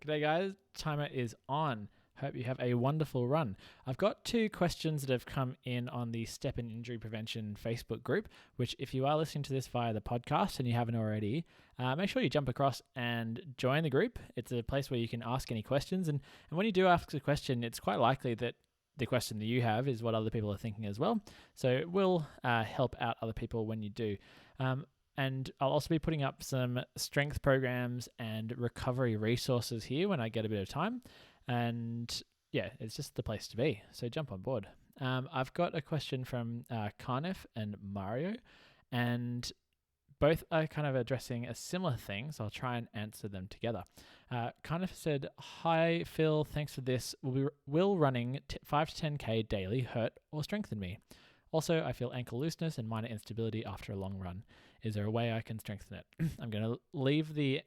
G'day guys, timer is on. Hope you have a wonderful run. I've got 2 questions that have come in on the STEPN Injury Prevention Facebook group, which if you are listening to this via the podcast and you haven't already, make sure you jump across and join the group. It's a place where you can ask any questions. And when you do ask a question, it's quite likely that the question that you have is what other people are thinking as well. So it will help out other people when you do. And I'll also be putting up some strength programs and recovery resources here when I get a bit of time. And yeah, it's just the place to be. So jump on board. I've got a question from Khaniff and Mario, and both are kind of addressing a similar thing, so I'll try and answer them together. Khaniff said, "Hi Phil, thanks for this. Will running 5 to 10k daily hurt or strengthen me? Also, I feel ankle looseness and minor instability after a long run. Is there a way I can strengthen it?" I'm going to leave the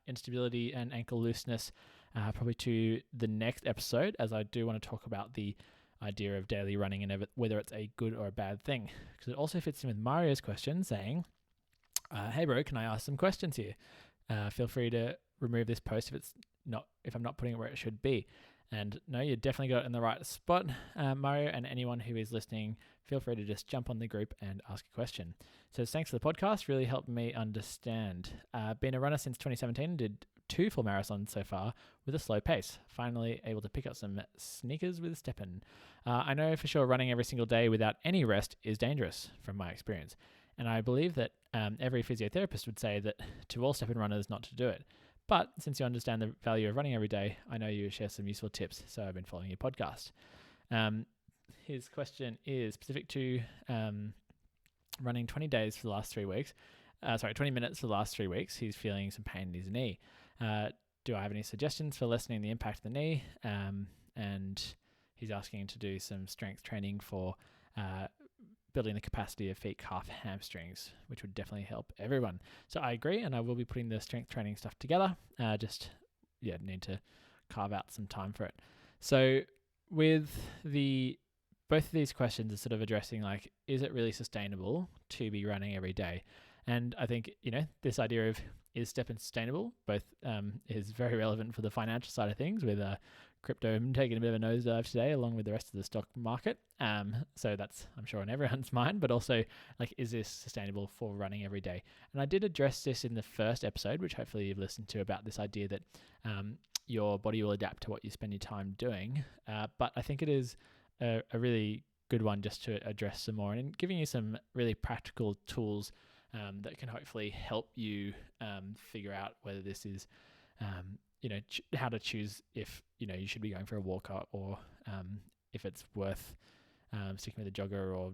instability and ankle looseness probably to the next episode, as I do want to talk about the idea of daily running and whether it's a good or a bad thing. Because it also fits in with Mario's question saying, "Hey bro, can I ask some questions here? Feel free to remove this post if I'm not putting it where it should be." And no, you definitely got it in the right spot, Mario, and anyone who is listening, feel free to just jump on the group and ask a question. So thanks for the podcast, really helped me understand. Been a runner since 2017, did 2 full marathons so far with a slow pace. Finally able to pick up some sneakers with STEPN. I know for sure running every single day without any rest is dangerous from my experience. And I believe that every physiotherapist would say that to all STEPN runners not to do it. But since you understand the value of running every day, I know you share some useful tips, so I've been following your podcast. His question is specific to running 20 days for the last 3 weeks. 20 minutes for the last 3 weeks. He's feeling some pain in his knee. Do I have any suggestions for lessening the impact of the knee? And he's asking to do some strength training for building the capacity of feet, calf, hamstrings, which would definitely help everyone. So I agree, and I will be putting the strength training stuff together. Need to carve out some time for it. So with both of these questions are sort of addressing like, is it really sustainable to be running every day? And I think, this idea of is STEPN sustainable both is very relevant for the financial side of things, with crypto taking a bit of a nosedive today along with the rest of the stock market. So that's, I'm sure, on everyone's mind, but also like, is this sustainable for running every day? And I did address this in the first episode, which hopefully you've listened to, about this idea that your body will adapt to what you spend your time doing. But I think it is a really good one just to address some more and giving you some really practical tools that can hopefully help you figure out whether this is, how to choose if, you should be going for a walk or if it's worth sticking with a jogger or,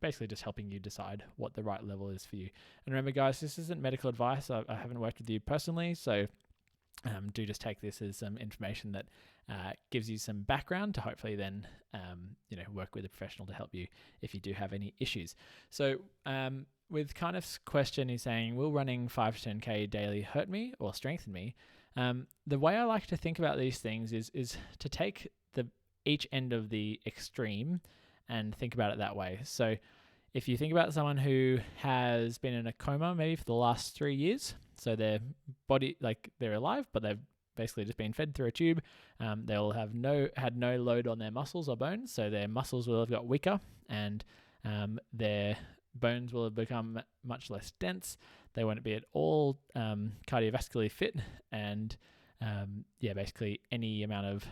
basically just helping you decide what the right level is for you. And remember, guys, this isn't medical advice. I haven't worked with you personally, so do just take this as some information that gives you some background to hopefully then, work with a professional to help you if you do have any issues. So with Khaniff's question, he's saying, will running 5 to 10k daily hurt me or strengthen me? The way I like to think about these things is to take each end of the extreme and think about it that way. So if you think about someone who has been in a coma maybe for the last 3 years, so their body, like they're alive, but they've basically just been fed through a tube. They'll have had no load on their muscles or bones, so their muscles will have got weaker and their bones will have become much less dense. They won't be at all cardiovascularly fit, and basically any amount of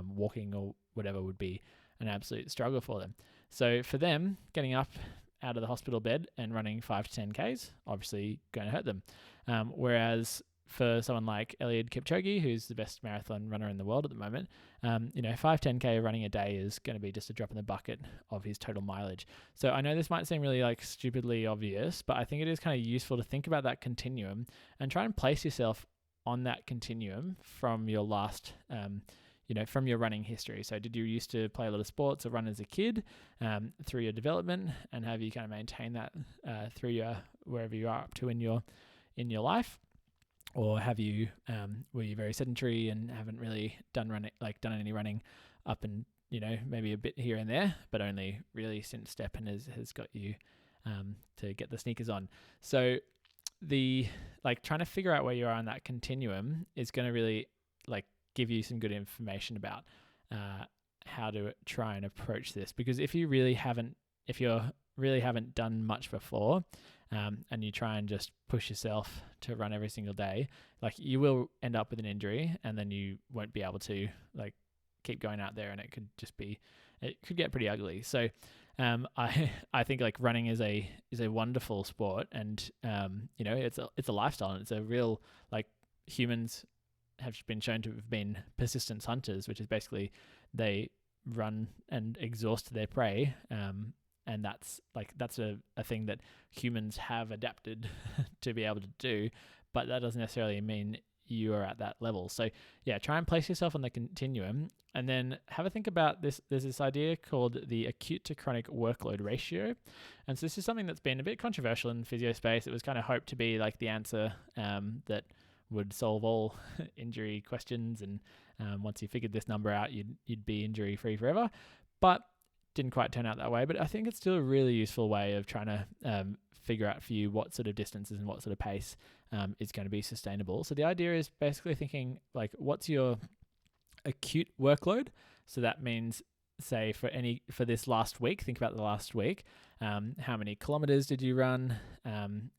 walking or whatever would be an absolute struggle for them. So for them, getting up out of the hospital bed and running 5 to 10Ks, obviously going to hurt them. Whereas for someone like Eliud Kipchoge, who's the best marathon runner in the world at the moment, 5 10K running a day is going to be just a drop in the bucket of his total mileage. So I know this might seem really like stupidly obvious, but I think it is kind of useful to think about that continuum and try and place yourself on that continuum from your last, from your running history. So did you used to play a lot of sports or run as a kid through your development, and have you kind of maintained that through your wherever you are up to in your life? Or have you were you very sedentary and haven't really done any running up and maybe a bit here and there, but only really since STEPN has got you to get the sneakers on. So trying to figure out where you are on that continuum is going to really give you some good information about how to try and approach this. Because if you really haven't done much before, and you try and just push yourself to run every single day, you will end up with an injury, and then you won't be able to keep going out there, and it could get pretty ugly. So I think running is a wonderful sport, and it's a lifestyle, and it's a real humans have been shown to have been persistence hunters, which is basically they run and exhaust their prey, and that's a thing that humans have adapted to be able to do, but that doesn't necessarily mean you are at that level. So yeah, try and place yourself on the continuum, and then have a think about this. There's this idea called the acute to chronic workload ratio. And so this is something that's been a bit controversial in the physio space. It was kind of hoped to be the answer that would solve all injury questions, and once you figured this number out, you'd be injury free forever. But didn't quite turn out that way. But I think it's still a really useful way of trying to figure out for you what sort of distances and what sort of pace is going to be sustainable. So the idea is basically thinking what's your acute workload? So that means, say for this last week, think about the last week. How many kilometers did you run?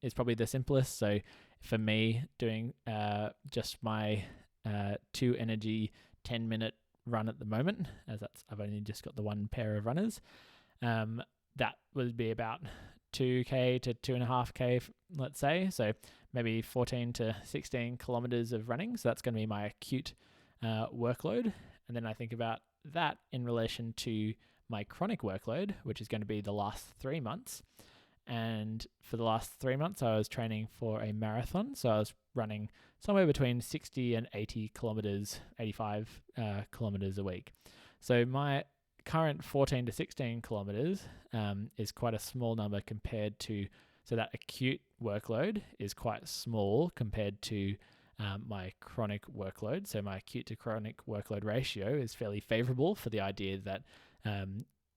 Is probably the simplest. So for me, doing just my 2 energy 10-minute run at the moment, as I've only just got the one pair of runners, that would be about 2k to 2.5k, let's say. So maybe 14 to 16 kilometers of running. So that's going to be my acute workload. And then I think about that in relation to my chronic workload, which is going to be the last 3 months. And for the last 3 months, I was training for a marathon. So I was running somewhere between 60 and 80 kilometers, 85 kilometers a week. So my current 14 to 16 kilometers is quite a small number compared to, so that acute workload is quite small compared to my chronic workload. So my acute to chronic workload ratio is fairly favorable for the idea that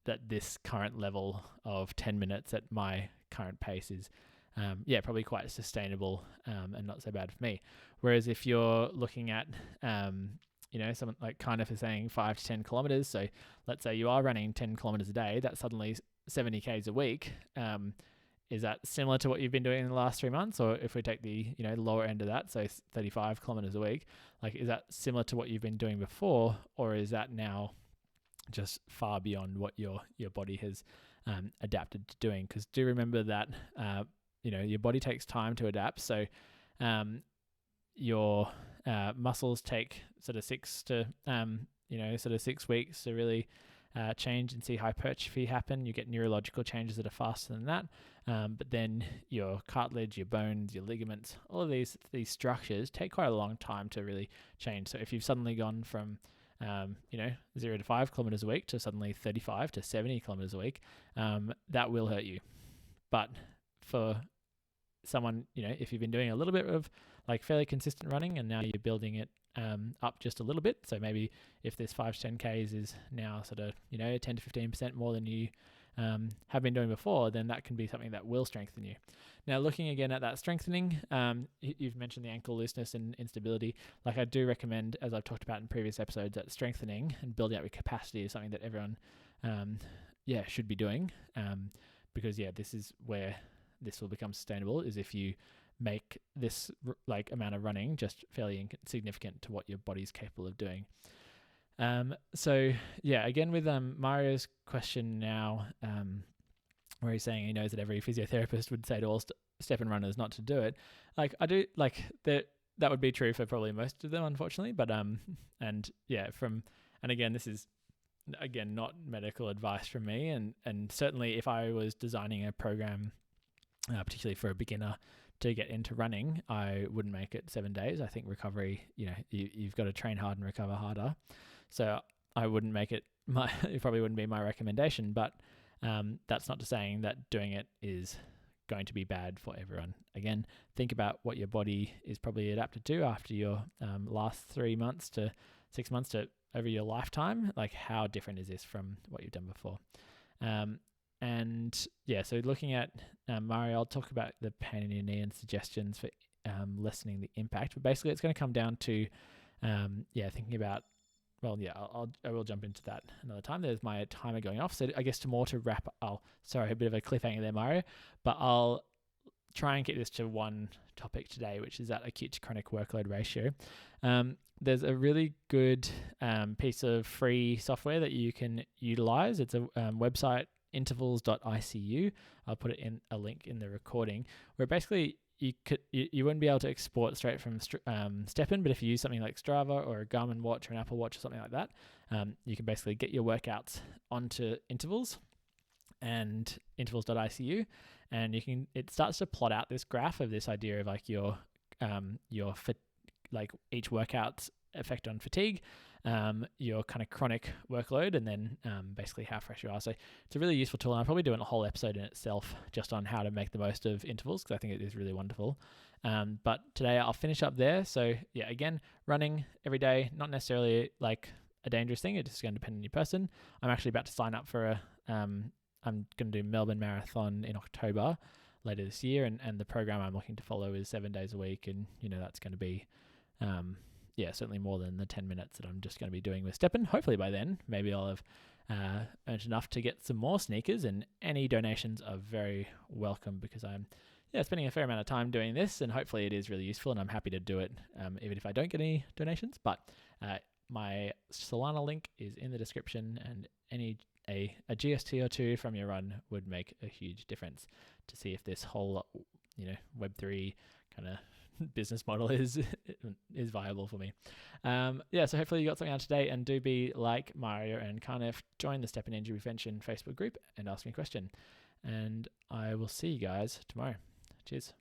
that this current level of 10 minutes at my current pace is probably quite sustainable and not so bad for me. Whereas if you're looking at someone like Khaniff is saying 5 to 10 kilometers, so let's say you are running 10 kilometers a day, that's suddenly 70 k's a week. Is that similar to what you've been doing in the last 3 months? Or if we take the lower end of that, so 35 kilometers a week, is that similar to what you've been doing before, or is that now just far beyond what your body has adapted to doing? Because do remember that your body takes time to adapt. So your muscles take sort of 6 weeks to really change and see hypertrophy happen. You get neurological changes that are faster than that. But then your cartilage, your bones, your ligaments, all of these structures take quite a long time to really change. So if you've suddenly gone from 0 to 5 kilometers a week to suddenly 35 to 70 kilometers a week, that will hurt you. But for someone, if you've been doing a little bit of fairly consistent running, and now you're building it up just a little bit, so maybe if this 5 to 10 Ks is now sort of 10 to 15% more than you have been doing before, then that can be something that will strengthen you. Now, looking again at that strengthening, you've mentioned the ankle looseness and instability. I do recommend, as I've talked about in previous episodes, that strengthening and building up your capacity is something that everyone should be doing, because this is where this will become sustainable, is if you make this amount of running just fairly insignificant to what your body's capable of doing. Again with Mario's question now, where he's saying he knows that every physiotherapist would say to all STEPN runners not to do it. That would be true for probably most of them, unfortunately. But and again, this is not medical advice from me, and certainly if I was designing a program, particularly for a beginner, to get into running, I wouldn't make it 7 days. I think recovery, you've got to train hard and recover harder. So I wouldn't make it it probably wouldn't be my recommendation, but that's not to saying that doing it is going to be bad for everyone. Again, think about what your body is probably adapted to after your last 3 months to 6 months to over your lifetime. How different is this from what you've done before? And yeah, so looking at Mario, I'll talk about the pain in your knee and suggestions for lessening the impact. But basically, it's going to come down to thinking about. Well, yeah, I will jump into that another time. There's my timer going off. So I guess to wrap. Sorry, a bit of a cliffhanger there, Mario. But I'll try and get this to one topic today, which is that acute to chronic workload ratio. There's a really good piece of free software that you can utilize. It's a website, intervals.icu. I'll put it in a link in the recording, where basically you wouldn't be able to export straight from STEPN, but if you use something like Strava or a Garmin watch or an Apple Watch or something like that, you can basically get your workouts onto intervals and intervals.icu, and it starts to plot out this graph of this idea of like your like each workout's effect on fatigue, your kind of chronic workload, and then basically how fresh you are. So it's a really useful tool, and I'll probably do a whole episode in itself just on how to make the most of intervals, because I think it is really wonderful. But today I'll finish up there. So yeah, again, running every day, not necessarily like a dangerous thing. It's just going to depend on your person. I'm actually about to sign up for I'm going to do Melbourne Marathon in October later this year, and the program I'm looking to follow is 7 days a week, and that's going to be certainly more than the 10 minutes that I'm just going to be doing with STEPN. Hopefully by then, maybe I'll have earned enough to get some more sneakers, and any donations are very welcome, because I'm spending a fair amount of time doing this, and hopefully it is really useful, and I'm happy to do it even if I don't get any donations. But my Solana link is in the description, and a GST or two from your run would make a huge difference to see if this whole Web3 kind of business model is viable for me. So hopefully you got something out today, and do be like Mario and Khaniff, join the STEPN Injury Prevention Facebook group and ask me a question. And I will see you guys tomorrow. Cheers.